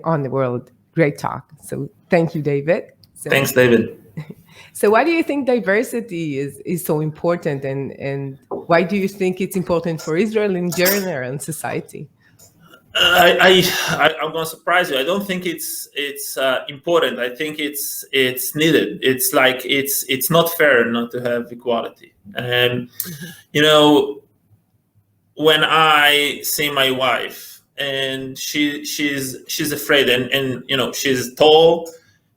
on the world. Great talk. So thank you, David. Thanks, David. So why do you think diversity is so important, and why do you think it's important for Israel in general and society? I'm going to surprise you. I don't think it's important. I think it's needed. It's like it's not fair not to have equality. And when I see my wife and she's afraid, and she's tall,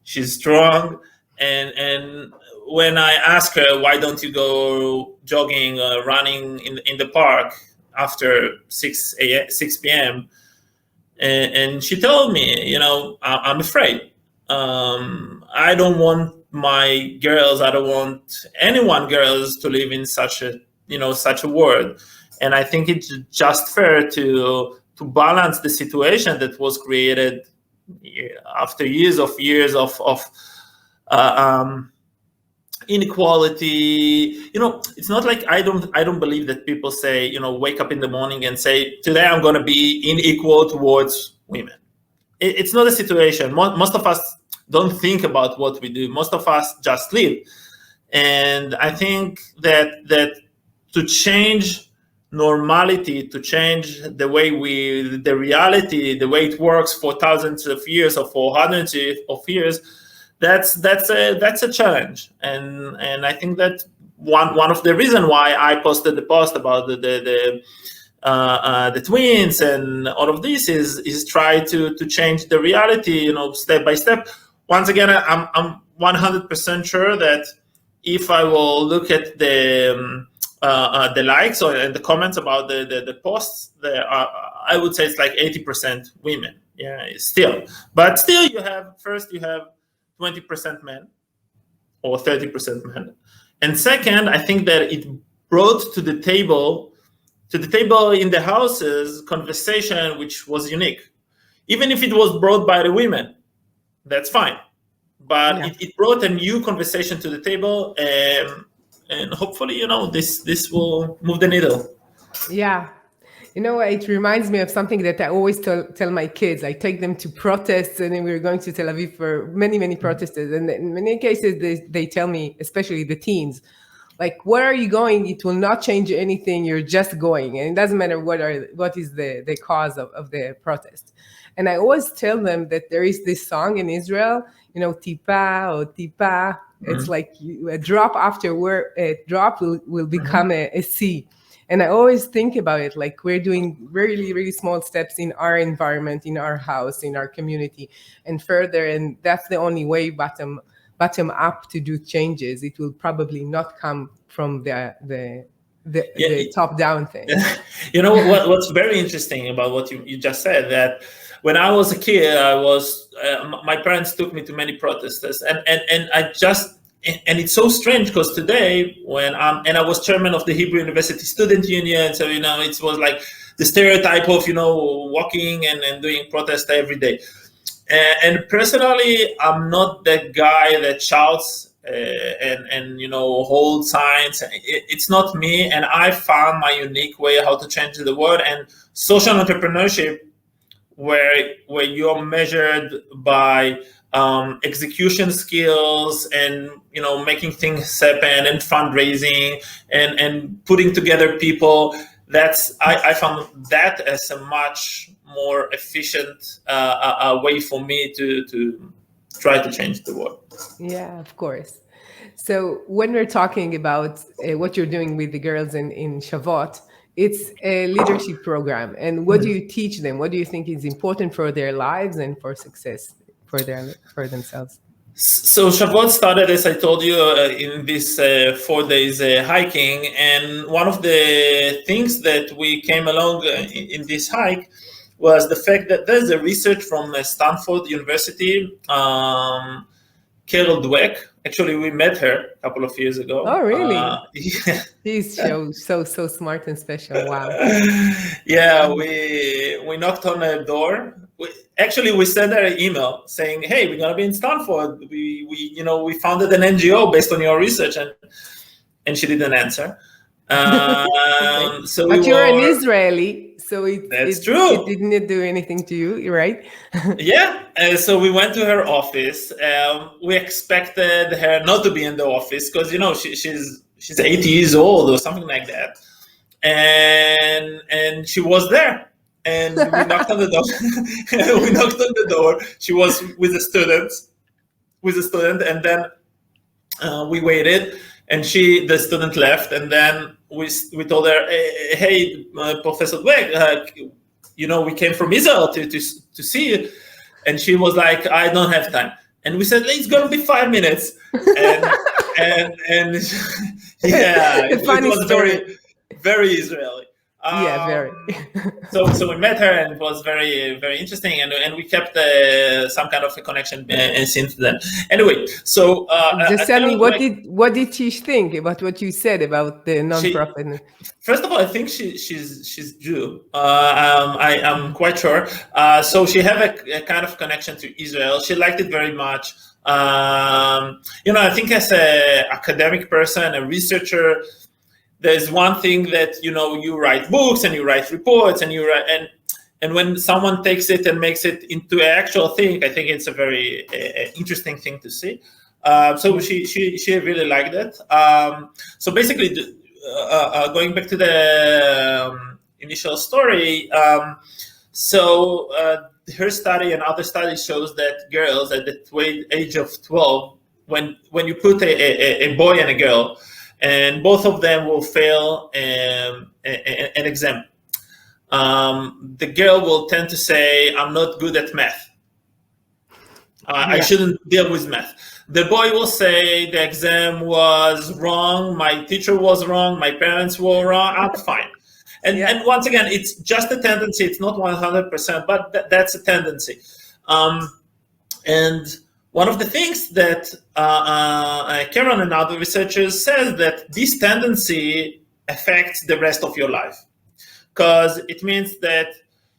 she's strong, and when I ask her, why don't you go jogging, running in the park after 6 p.m. And she told me, I'm afraid. I don't want my girls, I don't want girls to live in such a world. And I think it's just fair to balance the situation that was created after years of inequality. It's not like I don't believe that people say, wake up in the morning and say, today I'm going to be unequal towards women. It's not a situation. Most of us don't think about what we do. Most of us just live. And I think that to change normality, to change the way the reality, the way it works for thousands of years or for hundreds of years, that's a challenge. And I think that one of the reasons why I posted the post about the twins and all of this is try to change the reality, step by step. Once again, I'm 100% sure that if I will look at the likes and the comments about the posts, I would say it's like 80% women. Yeah, but still you have 20% men or 30% men, and second, I think that it brought to the table in the houses conversation which was unique. Even if it was brought by the women, that's fine, but it brought a new conversation to the table, and hopefully, this will move the needle. Yeah. It reminds me of something that I always tell my kids. I take them to protests, and then we were going to Tel Aviv for many, many protests. And in many cases, they tell me, especially the teens, like, where are you going? It will not change anything. You're just going. And it doesn't matter what is the cause of the protest. And I always tell them that there is this song in Israel, tipa or tipa. It's like a drop after where a drop will become a sea. And I always think about it like we're doing really, really small steps in our environment, in our house, in our community, and further. And that's the only way bottom up to do changes. It will probably not come from the top down thing. What's very interesting about what you just said, that when I was a kid, my parents took me to many protests, and it's so strange because today when I was chairman of the Hebrew University Student Union, so it was like the stereotype of walking and doing protest every day. And personally, I'm not that guy that shouts and hold signs. It's not me, and I found my unique way how to change the world. And social entrepreneurship, where you're measured by execution skills and making things happen and fundraising and putting together people. I found that as a much more efficient way for me to try to change the world. Yeah, of course. So when we're talking about what you're doing with the girls in Sabbat, it's a leadership program. And what do you teach them? What do you think is important for their lives and for success for themselves? So Sabbat started, as I told you, in this 4 days hiking. And one of the things that we came along in this hike was the fact that there's a research from Stanford University, Carol Dweck. Actually, we met her a couple of years ago. Oh, really? Yeah. She's so smart and special. Wow. Yeah, we knocked on her door. We sent her an email saying, "Hey, we're gonna be in Stanford. We founded an NGO based on your research," and she didn't answer. Okay. So we But you're an were. Israeli, so That's it true. didn't do anything to you, right? Yeah, so we went to her office. We expected her not to be in the office because she's 80 years old or something like that, and she was there. And we knocked on the door. We knocked on the door. She was with a student, and then we waited, and the student left, and then we told her, "Hey, Professor Dweck, we came from Israel to see you," and she was like, "I don't have time." And we said, "It's gonna be 5 minutes," and yeah, A it funny was story. very Israeli. Yeah, very. So we met her, and it was very very interesting, and we kept some kind of a connection since then. Anyway, so Just tell me, Carol Dweck, what did she think about what you said about the she nonprofit? first of all, I think she's Jew. I am quite sure. So she had a kind of connection to Israel. She liked it very much. I think as a academic person, a researcher, there's one thing that you write books and you write reports and and when someone takes it and makes it into an actual thing, I think it's a very interesting thing to see. So she really liked it. So basically, going back to the initial story, her study and other studies shows that girls at the age of 12, when you put a boy and a girl, and both of them will fail an exam, the girl will tend to say, "I'm not good at math. I shouldn't deal with math." The boy will say, "The exam was wrong. My teacher was wrong. My parents were wrong. I'm fine." And once again, it's just a tendency. It's not 100%, but that's a tendency. And one of the things that Karen and other researchers says that this tendency affects the rest of your life, because it means that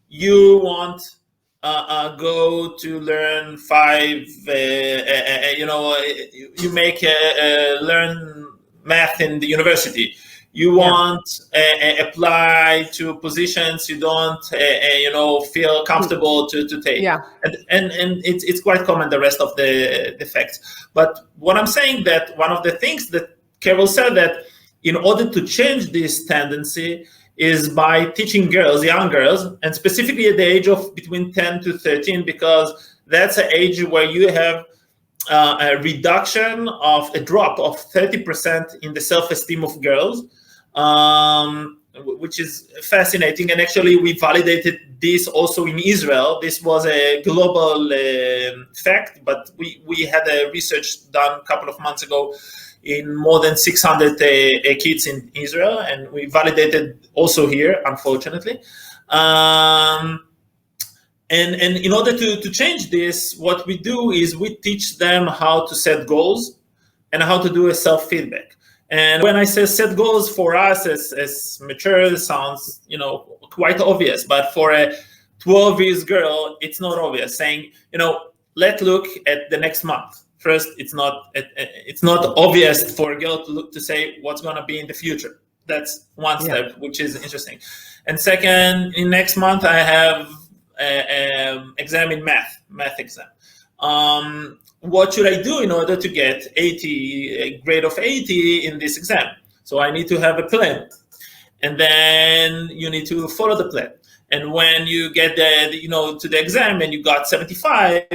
you want go to learn you make learn math in the university. You want apply to positions you don't feel comfortable to take. Yeah. And it's quite common, the rest of the facts. But what I'm saying, that one of the things that Carol said, that in order to change this tendency is by teaching young girls, and specifically at the age of between 10 to 13, because that's an age where you have a reduction of a drop of 30% in the self-esteem of girls, which is fascinating. And actually, we validated this also in Israel. This was a global fact, but we had a research done a couple of months ago in more than 600 kids in Israel, and we validated also here, unfortunately. And in order to change this, what we do is we teach them how to set goals and how to do a self-feedback. And when I say set goals, for us as mature, sounds quite obvious, but for a 12-year girl, it's not obvious. Saying, let's look at the next month. First, it's not obvious for a girl to say what's going to be in the future. That's one step, which is interesting. And second, in next month, I have an exam in math exam. What should I do in order to get a grade of 80 in this exam? So I need to have a plan. And then you need to follow the plan. And when you get to the exam and you got 75,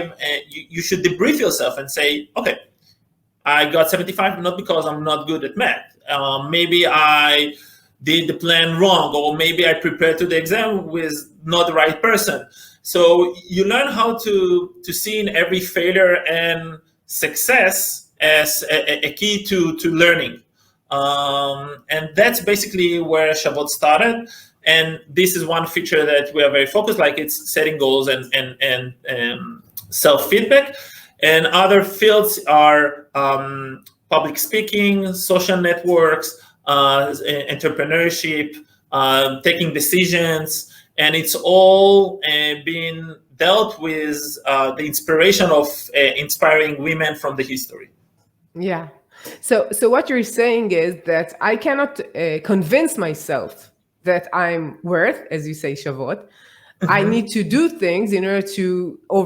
you should debrief yourself and say, okay, I got 75 not because I'm not good at math. Maybe I did the plan wrong, or maybe I prepared to the exam with not the right person. So you learn how to see in every failure and success as a key to learning. And that's basically where Sabbat started. And this is one feature that we are very focused, like it's setting goals and self-feedback. And other fields are public speaking, social networks, entrepreneurship, taking decisions, and it's all being dealt with the inspiration of inspiring women from the history. Yeah. So what you're saying is that I cannot convince myself that I'm worth, as you say, Shavot. I need to do things in order to over